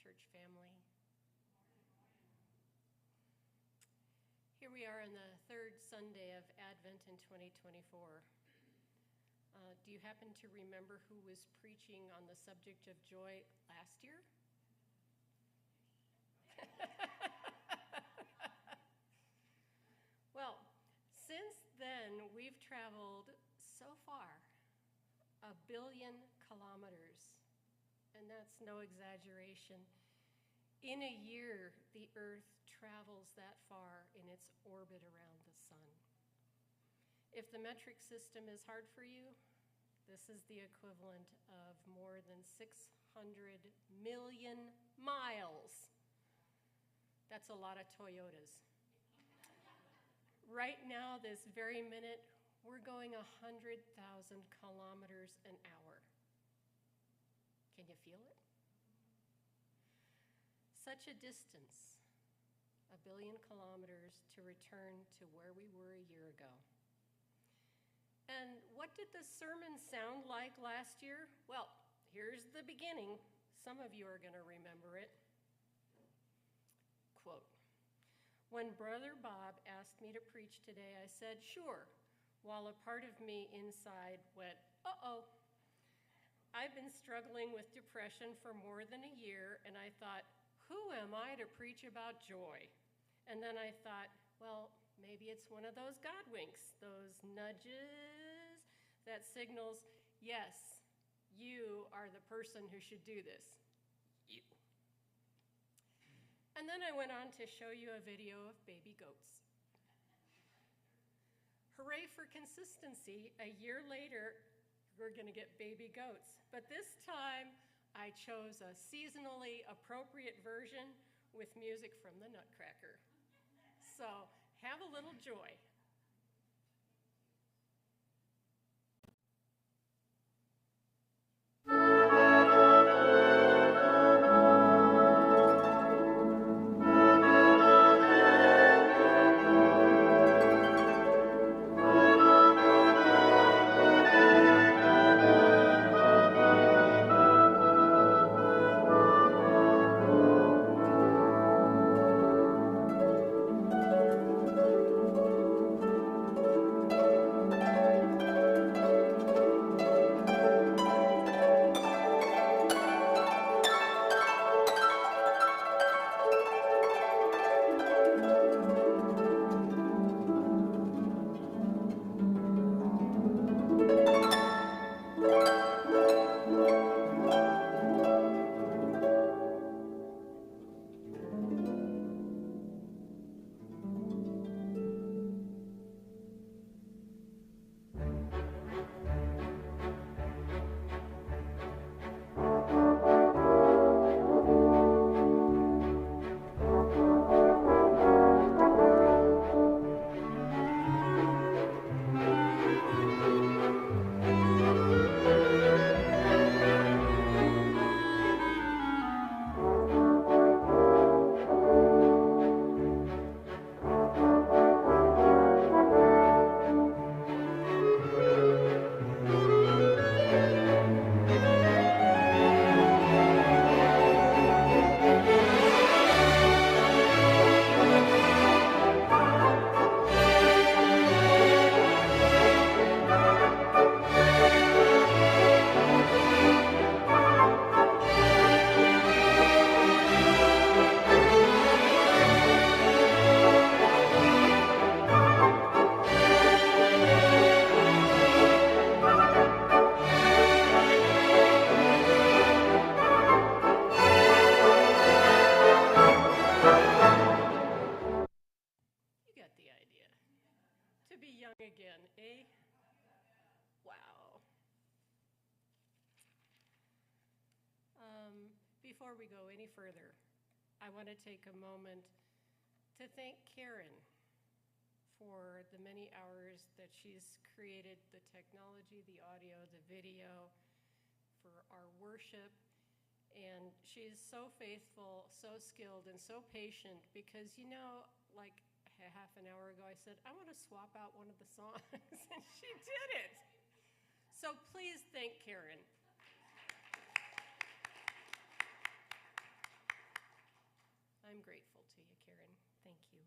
church family. Here we are on the third Sunday of Advent in 2024. Do you happen to remember who was preaching on the subject of joy last year? Well, since then, we've traveled so far, 1 billion kilometers, and that's no exaggeration. In a year, the Earth travels that far in its orbit around the sun. If the metric system is hard for you, this is the equivalent of more than 600 million miles. That's a lot of Toyotas. Right now, this very minute, we're going 100,000 kilometers an hour. Can you feel it? Such a distance, 1 billion kilometers to return to where we were a year ago. And what did the sermon sound like last year? Well, here's the beginning. Some of you are going to remember it. Quote, "When Brother Bob asked me to preach today, I said, sure, while a part of me inside went, uh-oh. I've been struggling with depression for more than a year, and I thought, who am I to preach about joy? And then I thought, well, maybe it's one of those God winks, those nudges that signals, yes, you are the person who should do this. You. And then I went on to show you a video of baby goats. Hooray for consistency. A year later, we're going to get baby goats. But this time, I chose a seasonally appropriate version with music from the Nutcracker. So have a little joy. Before we go any further, I want to take a moment to thank Karen for the many hours that she's created the technology, the audio, the video, for our worship. And she's so faithful, so skilled, and so patient because, you know, like half an hour ago, I said, I want to swap out one of the songs, and she did it. So please thank Karen. I'm grateful to you, Karen. Thank you.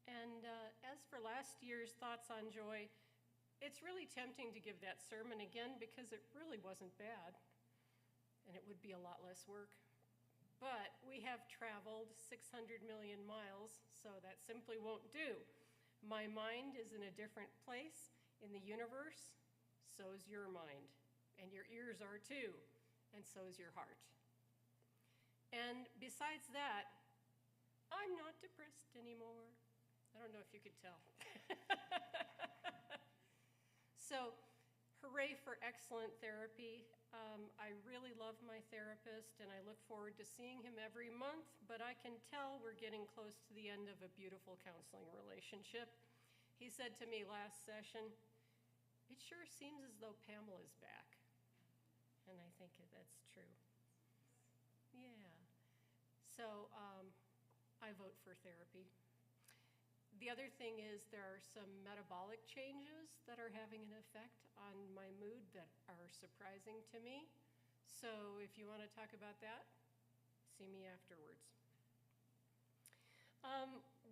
And as for last year's Thoughts on Joy, it's really tempting to give that sermon again because it really wasn't bad, and it would be a lot less work. But we have traveled 600 million miles, so that simply won't do. My mind is in a different place in the universe, so is your mind. And your ears are too, and so is your heart. And besides that, I'm not depressed anymore. I don't know if you could tell. So, hooray for excellent therapy. I really love my therapist, and I look forward to seeing him every month, but I can tell we're getting close to the end of a beautiful counseling relationship. He said to me last session, "It sure seems as though Pamela's back." And I think that's true. Yeah. So I vote for therapy. The other thing is there are some metabolic changes that are having an effect on my mood that are surprising to me. So if you want to talk about that, see me afterwards.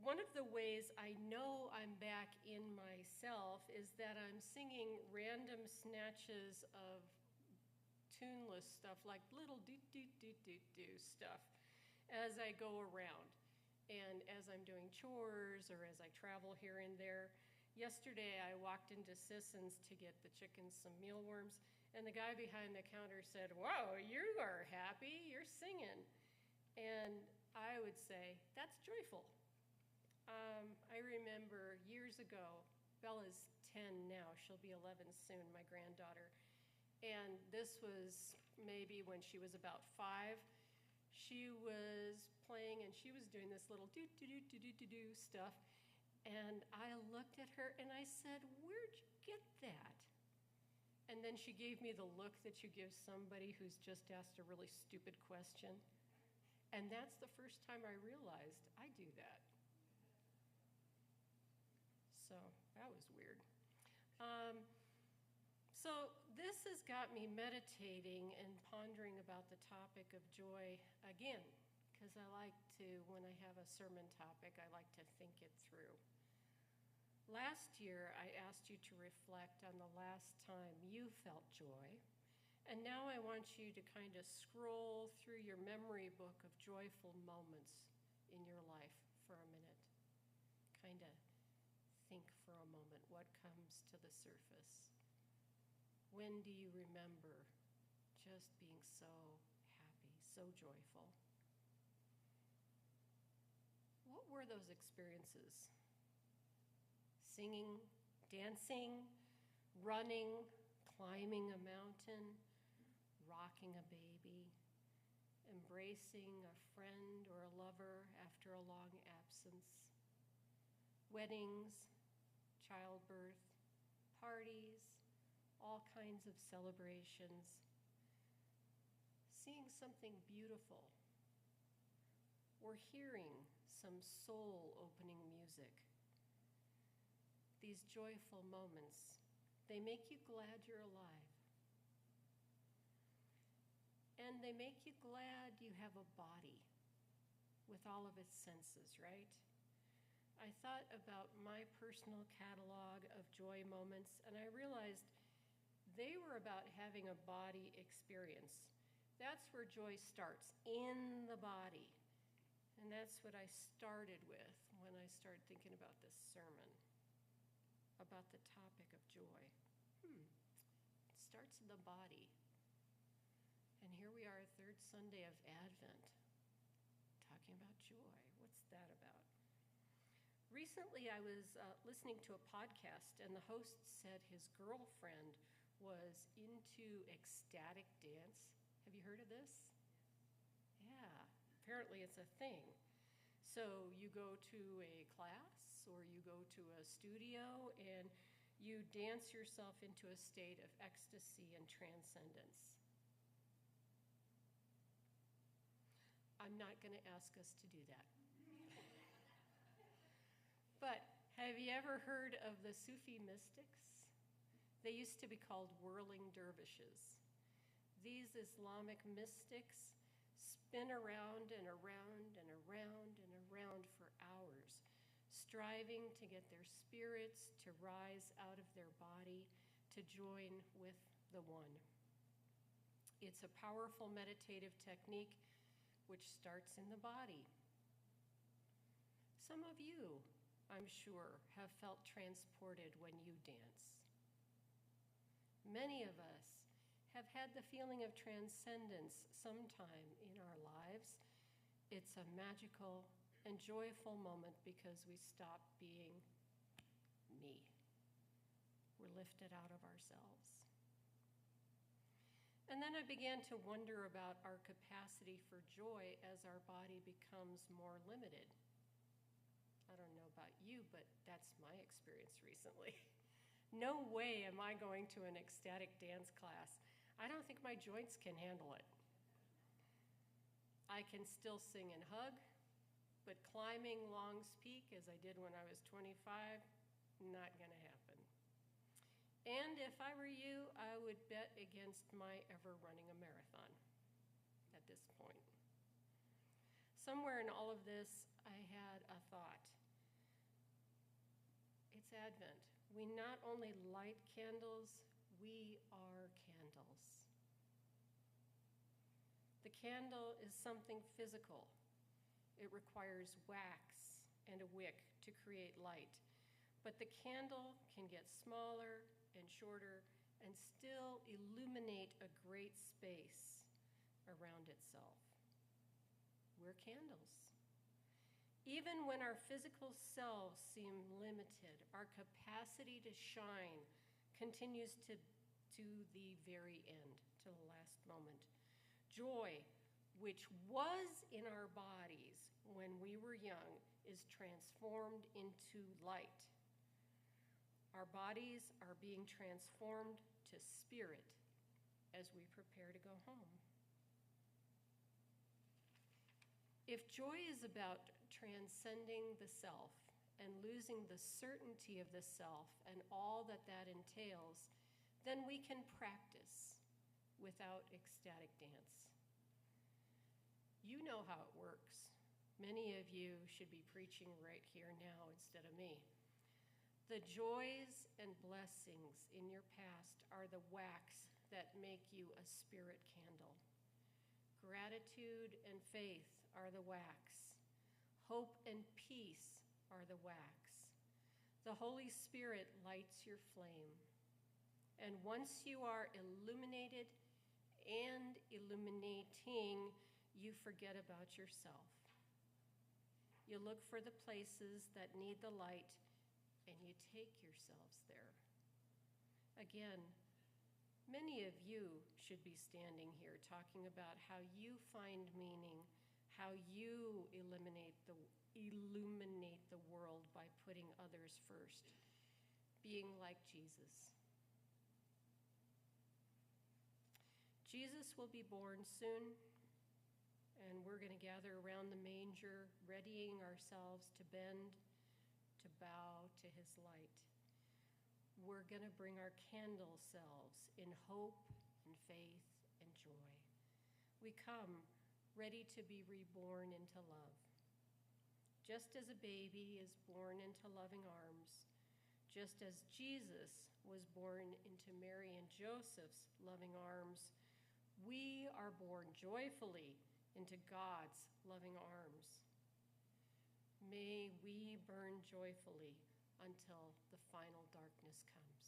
One of the ways I know I'm back in myself is that I'm singing random snatches of tuneless stuff, like little do-do-do-do-do stuff, as I go around. And as I'm doing chores or as I travel here and there. Yesterday I walked into Sisson's to get the chickens some mealworms, and the guy behind the counter said, "Wow, you are happy, you're singing." And I would say, that's joyful. I remember years ago, Bella's 10 now, she'll be 11 soon, my granddaughter. And this was maybe when she was about 5. She was playing and she was doing this little do-do-do-do-do-do stuff. And I looked at her and I said, "Where'd you get that?" And then she gave me the look that you give somebody who's just asked a really stupid question. And that's the first time I realized I do that. So that was weird. So this has got me meditating and pondering about the topic of joy again, because I like to, when I have a sermon topic, I like to think it through. Last year, I asked you to reflect on the last time you felt joy, and now I want you to kind of scroll through your memory book of joyful moments in your life for a minute. Kind of think for a moment what comes to the surface. When do you remember just being so happy, so joyful? What were those experiences? Singing, dancing, running, climbing a mountain, rocking a baby, embracing a friend or a lover after a long absence, weddings, childbirth, parties, all kinds of celebrations, seeing something beautiful, or hearing some soul-opening music. These joyful moments, they make you glad you're alive. And they make you glad you have a body with all of its senses, right? I thought about my personal catalog of joy moments, and I realized they were about having a body experience. That's where joy starts, in the body. And that's what I started with when I started thinking about this sermon, about the topic of joy. It starts in the body. And here we are, third Sunday of Advent, talking about joy. What's that about? Recently, I was listening to a podcast, and the host said his girlfriend was into ecstatic dance. Have you heard of this? Yeah, apparently it's a thing. So you go to a class or you go to a studio and you dance yourself into a state of ecstasy and transcendence. I'm not going to ask us to do that. But have you ever heard of the Sufi mystics? They used to be called whirling dervishes. These Islamic mystics spin around and around and around and around for hours, striving to get their spirits to rise out of their body to join with the one. It's a powerful meditative technique which starts in the body. Some of you, I'm sure, have felt transported when you dance. Many of us have had the feeling of transcendence sometime in our lives. It's a magical and joyful moment because we stop being me. We're lifted out of ourselves. And then I began to wonder about our capacity for joy as our body becomes more limited. I don't know about you, but that's my experience recently. No way am I going to an ecstatic dance class. I don't think my joints can handle it. I can still sing and hug, but climbing Long's Peak as I did when I was 25, not gonna happen. And if I were you, I would bet against my ever running a marathon at this point. Somewhere in all of this, I had a thought. It's Advent. We not only light candles, we are candles. The candle is something physical. It requires wax and a wick to create light. But the candle can get smaller and shorter and still illuminate a great space around itself. We're candles. Even when our physical selves seem limited, our capacity to shine continues to the very end, to the last moment. Joy, which was in our bodies when we were young, is transformed into light. Our bodies are being transformed to spirit as we prepare to go home. If joy is about transcending the self and losing the certainty of the self and all that that entails, then we can practice without ecstatic dance. You know how it works. Many of you should be preaching right here now instead of me. The joys and blessings in your past are the wax that make you a spirit candle. Gratitude and faith are the wax. Hope and peace are the wax. The Holy Spirit lights your flame. And once you are illuminated and illuminating, you forget about yourself. You look for the places that need the light, and you take yourselves there. Again, many of you should be standing here talking about how you find meaning, how you illuminate the world by putting others first, being like Jesus. Jesus will be born soon, and we're going to gather around the manger, readying ourselves to bend, to bow to his light. We're going to bring our candle selves in hope and faith and joy. We come ready to be reborn into love. Just as a baby is born into loving arms, just as Jesus was born into Mary and Joseph's loving arms, we are born joyfully into God's loving arms. May we burn joyfully until the final darkness comes.